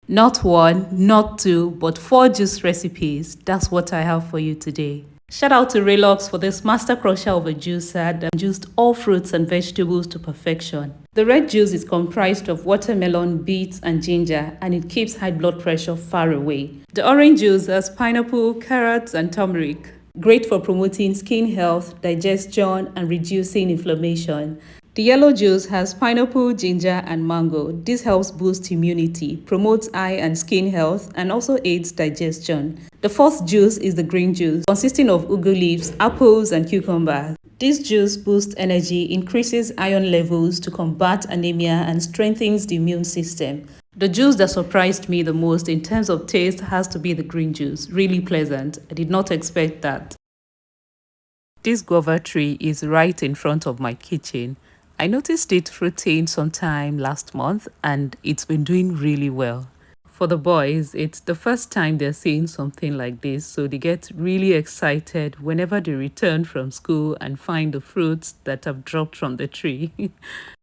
Not one, not two, but four juice recipes. That's what I have for you today. Shout out to Relox for this master crusher of a juicer that juiced all fruits and vegetables to perfection. The red juice is comprised of watermelon, beets, and ginger, and it keeps high blood pressure far away. The orange juice has pineapple, carrots, and turmeric. Great for promoting skin health, digestion, and reducing inflammation. The yellow juice has pineapple, ginger, and mango. This helps boost immunity, promotes eye and skin health, and also aids digestion. The fourth juice is the green juice, consisting of ugu leaves, apples, and cucumbers. This juice boosts energy, increases iron levels to combat anemia, and strengthens the immune system. The juice that surprised me the most in terms of taste has to be the green juice. Really pleasant. I did not expect that. This guava tree is right in front of my kitchen. I noticed it fruiting sometime last month and it's been doing really well. For the boys, it's the first time they're seeing something like this, so they get really excited whenever they return from school and find the fruits that have dropped from the tree.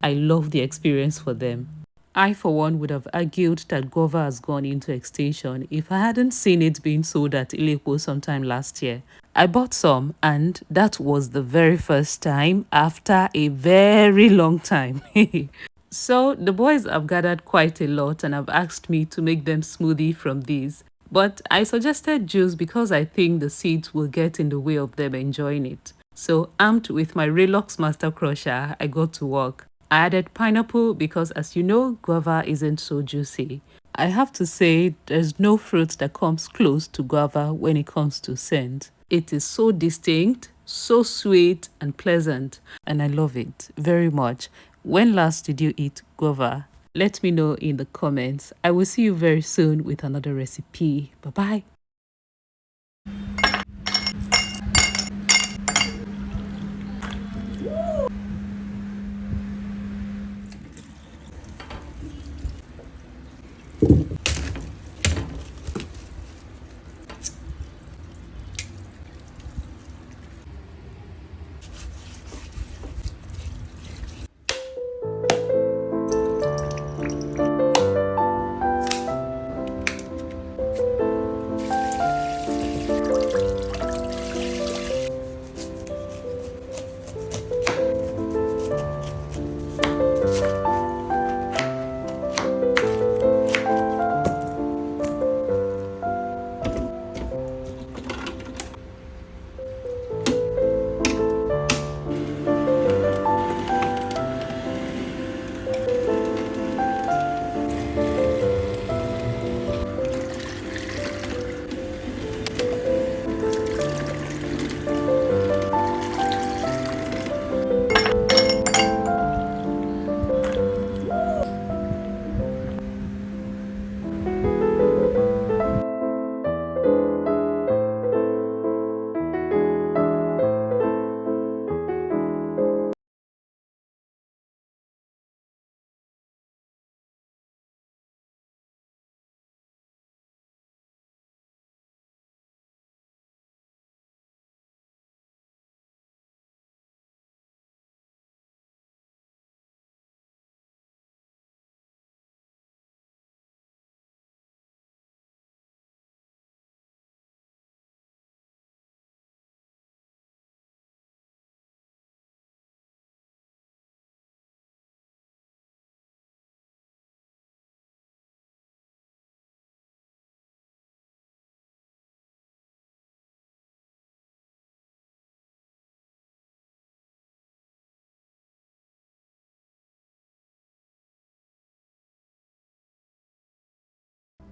I love the experience for them. I, for one, would have argued that guava has gone into extinction if I hadn't seen it being sold at Ileko sometime last year. I bought some, and that was the very first time after a very long time. So the boys have gathered quite a lot and have asked me to make them smoothie from these. But I suggested juice because I think the seeds will get in the way of them enjoying it. So armed with my Relox Master Crusher, I got to work. I added pineapple because, as you know, guava isn't so juicy. I have to say, there's no fruit that comes close to guava when it comes to scent. It is so distinct, so sweet and pleasant, and I love it very much. When last did you eat guava? Let me know in the comments. I will see you very soon with another recipe. Bye bye.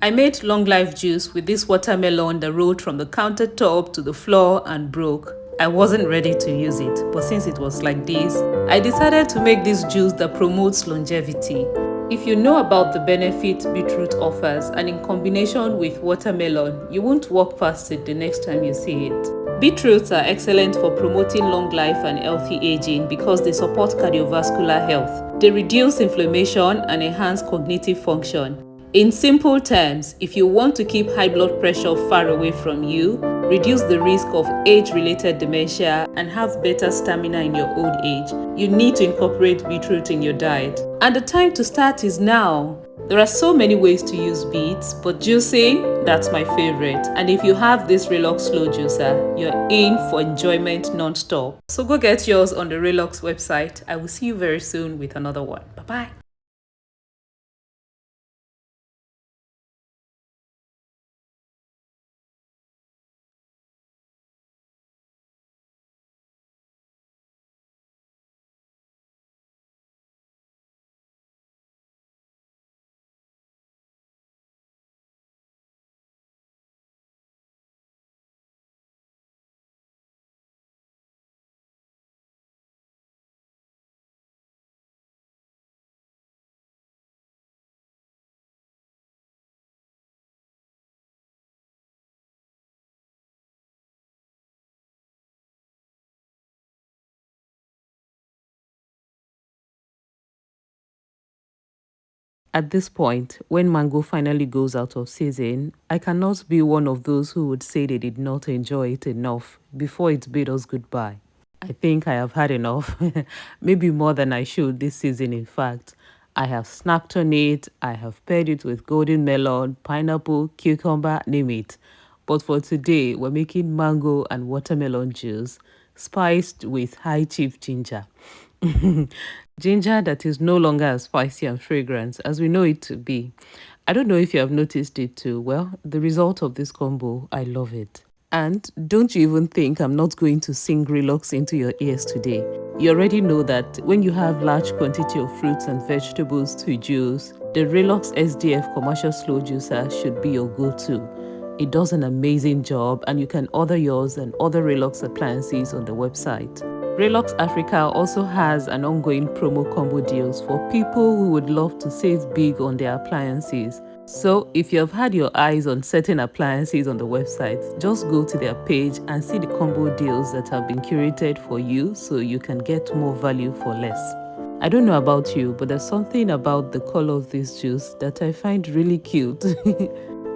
I made long life juice with this watermelon that rolled from the countertop to the floor and broke. I wasn't ready to use it, but since it was like this, I decided to make this juice that promotes longevity. If you know about the benefit beetroot offers and in combination with watermelon, you won't walk past it the next time you see it. Beetroots are excellent for promoting long life and healthy aging because they support cardiovascular health. They reduce inflammation and enhance cognitive function. In simple terms, if you want to keep high blood pressure far away from you, reduce the risk of age-related dementia, and have better stamina in your old age, you need to incorporate beetroot in your diet. And the time to start is now. There are so many ways to use beets, but juicing, that's my favorite. And if you have this Relox Slow Juicer, you're in for enjoyment non-stop. So go get yours on the Relox website. I will see you very soon with another one. Bye-bye. At this point, when mango finally goes out of season, I cannot be one of those who would say they did not enjoy it enough before it bid us goodbye. I think I have had enough, maybe more than I should this season, in fact. I have snacked on it, I have paired it with golden melon, pineapple, cucumber, name it. But for today, we're making mango and watermelon juice spiced with high chief ginger. Ginger that is no longer as spicy and fragrant as we know it to be. I don't know if you have noticed it too. Well, the result of this combo, I love it. And don't you even think I'm not going to sing Relux into your ears today. You already know that when you have large quantity of fruits and vegetables to juice, the Relux SDF commercial slow juicer should be your go-to. It does an amazing job and you can order yours and other Relux appliances on the website. Relux Africa also has an ongoing promo combo deals for people who would love to save big on their appliances. So if you have had your eyes on certain appliances on the website, just go to their page and see the combo deals that have been curated for you so you can get more value for less. I don't know about you, but there's something about the color of this juice that I find really cute.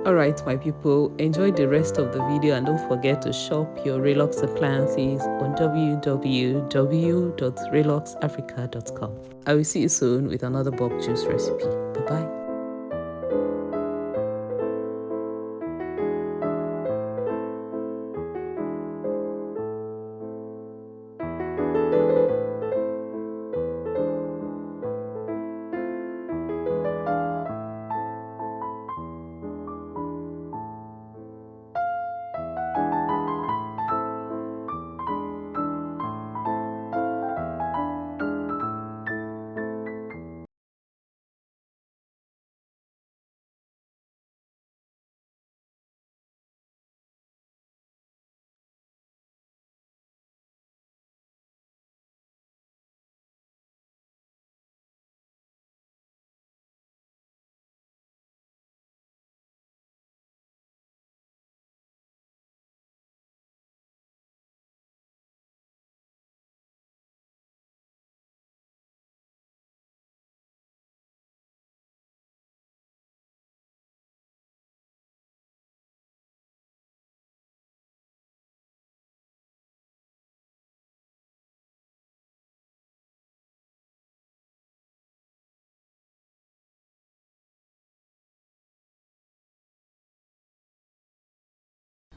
Alright my people, enjoy the rest of the video and don't forget to shop your Relux appliances on www.reluxafrica.com. I will see you soon with another bulk juice recipe. Bye bye.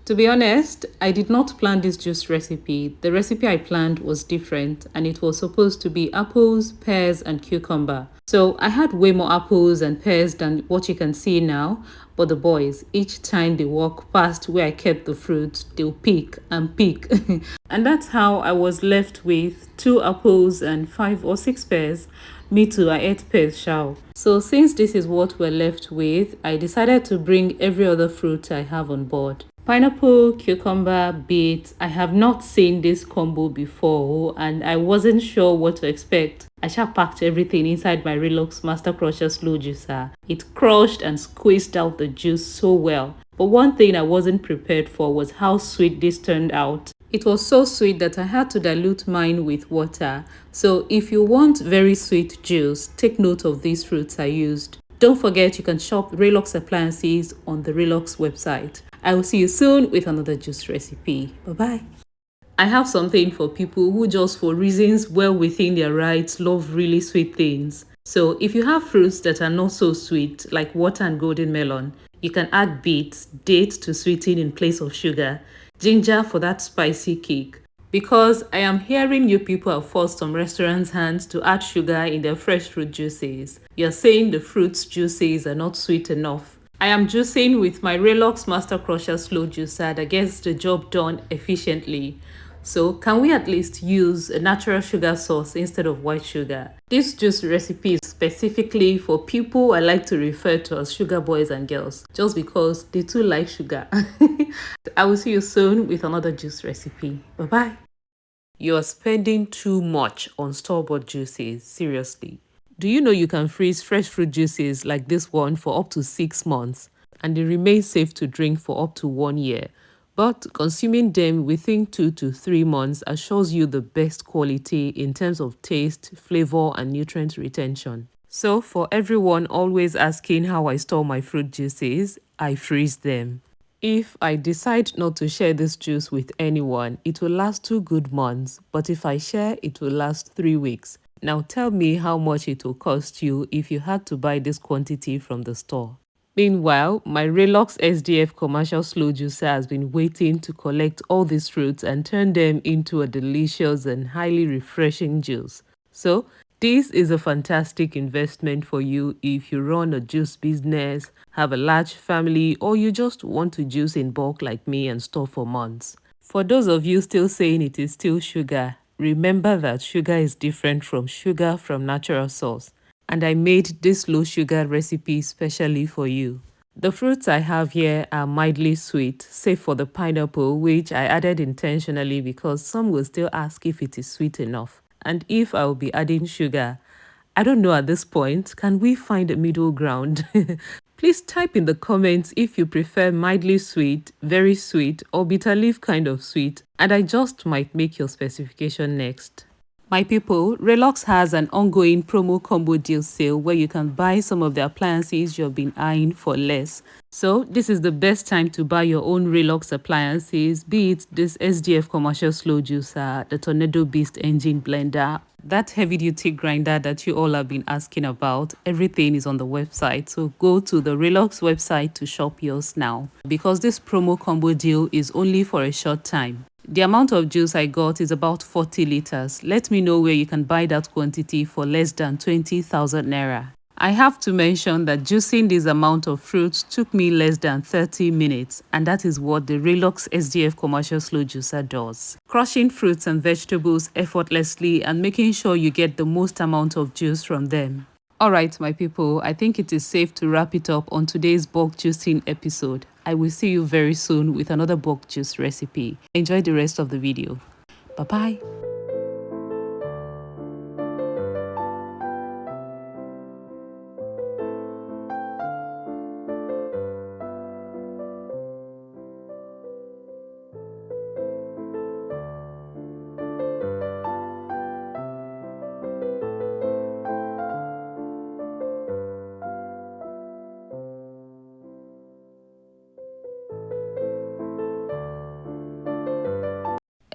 To be honest, I did not plan this juice recipe. The recipe I planned was different and it was supposed to be apples, pears, and cucumber. So I had way more apples and pears than what you can see now. But the boys, each time they walk past where I kept the fruit, they'll pick and pick. And that's how I was left with 2 apples and 5 or 6 pears. Me too, I ate pears, shao. So since this is what we're left with, I decided to bring every other fruit I have on board. Pineapple, cucumber, beet. I have not seen this combo before and I wasn't sure what to expect. I sha packed everything inside my Relux Master Crusher Slow Juicer. It crushed and squeezed out the juice so well. But one thing I wasn't prepared for was how sweet this turned out. It was so sweet that I had to dilute mine with water. So if you want very sweet juice, take note of these fruits I used. Don't forget you can shop Relux appliances on the Relux website. I will see you soon with another juice recipe. Bye-bye. I have something for people who just for reasons well within their rights love really sweet things. So if you have fruits that are not so sweet, like water and golden melon, you can add beets, dates to sweeten in place of sugar, ginger for that spicy kick. Because I am hearing you people have forced some restaurants' hands to add sugar in their fresh fruit juices. You're saying the fruits juices are not sweet enough. I am juicing with my Relox Master Crusher Slow Juicer that gets the job done efficiently. So can we at least use a natural sugar source instead of white sugar? This juice recipe is specifically for people I like to refer to as sugar boys and girls, just because they too like sugar. I will see you soon with another juice recipe. Bye bye. You are spending too much on store-bought juices, seriously. Do you know you can freeze fresh fruit juices like this one for up to 6 months and they remain safe to drink for up to 1 year? But consuming them within 2 to 3 months assures you the best quality in terms of taste, flavor, and nutrient retention. So, for everyone always asking how I store my fruit juices, I freeze them. If I decide not to share this juice with anyone, it will last 2 good months, but if I share, it will last 3 weeks. Now tell me how much it will cost you if you had to buy this quantity from the store. Meanwhile, my Relox SDF commercial slow juicer has been waiting to collect all these fruits and turn them into a delicious and highly refreshing juice. So, this is a fantastic investment for you if you run a juice business, have a large family, or you just want to juice in bulk like me and store for months. For those of you still saying it is still sugar, remember that sugar is different from sugar from natural source. And I made this low sugar recipe specially for you. The fruits I have here are mildly sweet, save for the pineapple, which I added intentionally because some will still ask if it is sweet enough and if I will be adding sugar. I don't know at this point. Can we find a middle ground? Please type in the comments if you prefer mildly sweet, very sweet, or bitter leaf kind of sweet, and I just might make your specification next. My people, Relox has an ongoing promo combo deal sale where you can buy some of the appliances you've been eyeing for less. So this is the best time to buy your own Relox appliances, be it this SDF commercial slow juicer, the Tornado Beast engine blender, that heavy duty grinder that you all have been asking about. Everything is on the website. So go to the Relox website to shop yours now because this promo combo deal is only for a short time. The amount of juice I got is about 40 liters. Let me know where you can buy that quantity for less than 20,000 naira. I have to mention that juicing this amount of fruits took me less than 30 minutes, and that is what the Relox SDF commercial slow juicer does. Crushing fruits and vegetables effortlessly and making sure you get the most amount of juice from them. Alright, my people, I think it is safe to wrap it up on today's bulk juicing episode. I will see you very soon with another bulk juice recipe. Enjoy the rest of the video. Bye bye.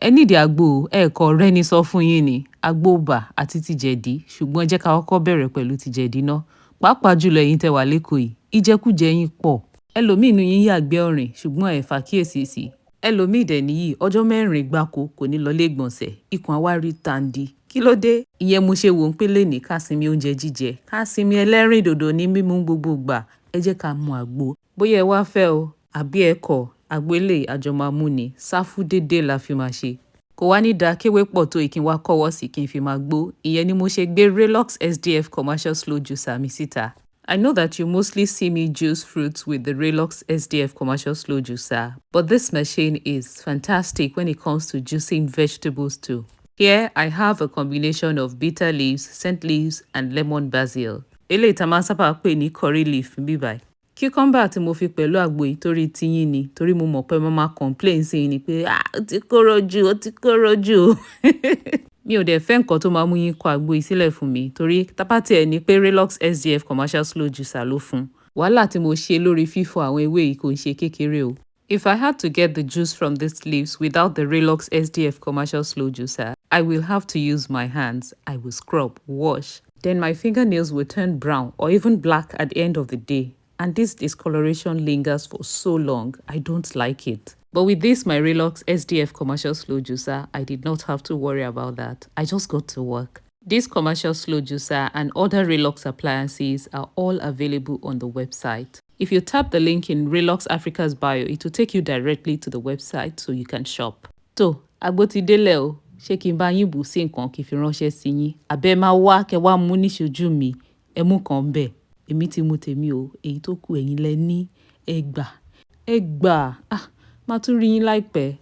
Ẹ nídìí àgbo ẹ̀ẹ̀kọ́ rẹ́ni sọ fún yín ni àgbo ibà àti tìjẹ̀dí ṣùgbọ́n ẹ jẹ́ ká kọ́kọ́ bẹ̀rẹ̀ pẹ̀lú tìjẹ̀dí náà pàápàá jùlọ ẹ̀yin tẹ́ wà lẹ́kọ̀ọ́ yìí ìjẹkújẹ yín pọ̀ ẹlòmíì nínú yín yàgbẹ́ ọ̀rìn ṣùgbọ́n ẹ fàkíyèsí sí ẹlòmíì dẹ̀ nìyí ọjọ́ 4 gbáko kò ní lọ ilé ìgbọ̀nsẹ̀ ikùn àwárí tàǹdì kí ló dé ìyẹn mo ṣe wò ń pé lẹ́nìí ká sinmi oúnjẹ jíjẹ ká sinmi ẹlẹ́rìn dòdò ní mímú gbogbo ìgbà ẹ jẹ́ ká mu àgbo bóyá ẹ wá fẹ́ o àbí ẹ kọ̀ àgbo eléyìí àjọmọ̀mú ni sáfù déédéé la fi máa ṣe kò wá ní da kéwé pọ̀ tó ìkín wá kọ́wọ́ sí kí n fi máa gbó ìyẹn ni mo ṣe gbé Relox SDF commercial slow juicer mi síta. I know that you mostly see me juice fruits with the Relox SDF commercial slow juicer, but this machine is fantastic when it comes to juicing vegetables too. Here I have a combination of bitter leaves, scent leaves, and lemon basil. Eléyìí tá máa ń sábà pè ní curry leaf bíbáyìí. Cucumber tí mo fi pẹ̀lú àgbo yìí torí tiyín ni torí mo mọ̀ pé mo máa complain sí yín ni pé ó ti kóró jù ó ti kóró jù. Mi ò dẹ̀ fẹ́ nǹkan tó máa mú yín kọ àgbo yìí sílẹ̀ fún mi torí tápátì ẹ̀ ni pé Relox SDF commercial slow juicer ló fún. Wàhálà tí mo ṣe lórí fífọ àwọn ewé yìí kò ń ṣe kékeré o. If I had to get the juice from these leaves without the Relox SDF commercial slow juicer, I will have to use my hands. I will scrub, wash, then my fingernails will turn brown or even black at the end of the day. And this discoloration lingers for so long. I don't like it. But with this, my Relox SDF commercial slow juicer, I did not have to worry about that. I just got to work. This commercial slow juicer and other Relox appliances are all available on the website. If you tap the link in Relox Africa's bio, it will take you directly to the website so you can shop. Tó, agbo ti délẹ̀ o, ṣé kí n bá yín bù sí nǹkan kí n fi ránṣẹ́ sí yín? Àbẹ́ máa wá kẹ́ wá mú níṣojú mi, ẹ mú kan bẹ́ẹ̀. Èmi ti mu tèmi o, èyí tó kù ẹ̀yin lẹ ní. Ẹ gbà, máa tún rí yín láìpẹ́.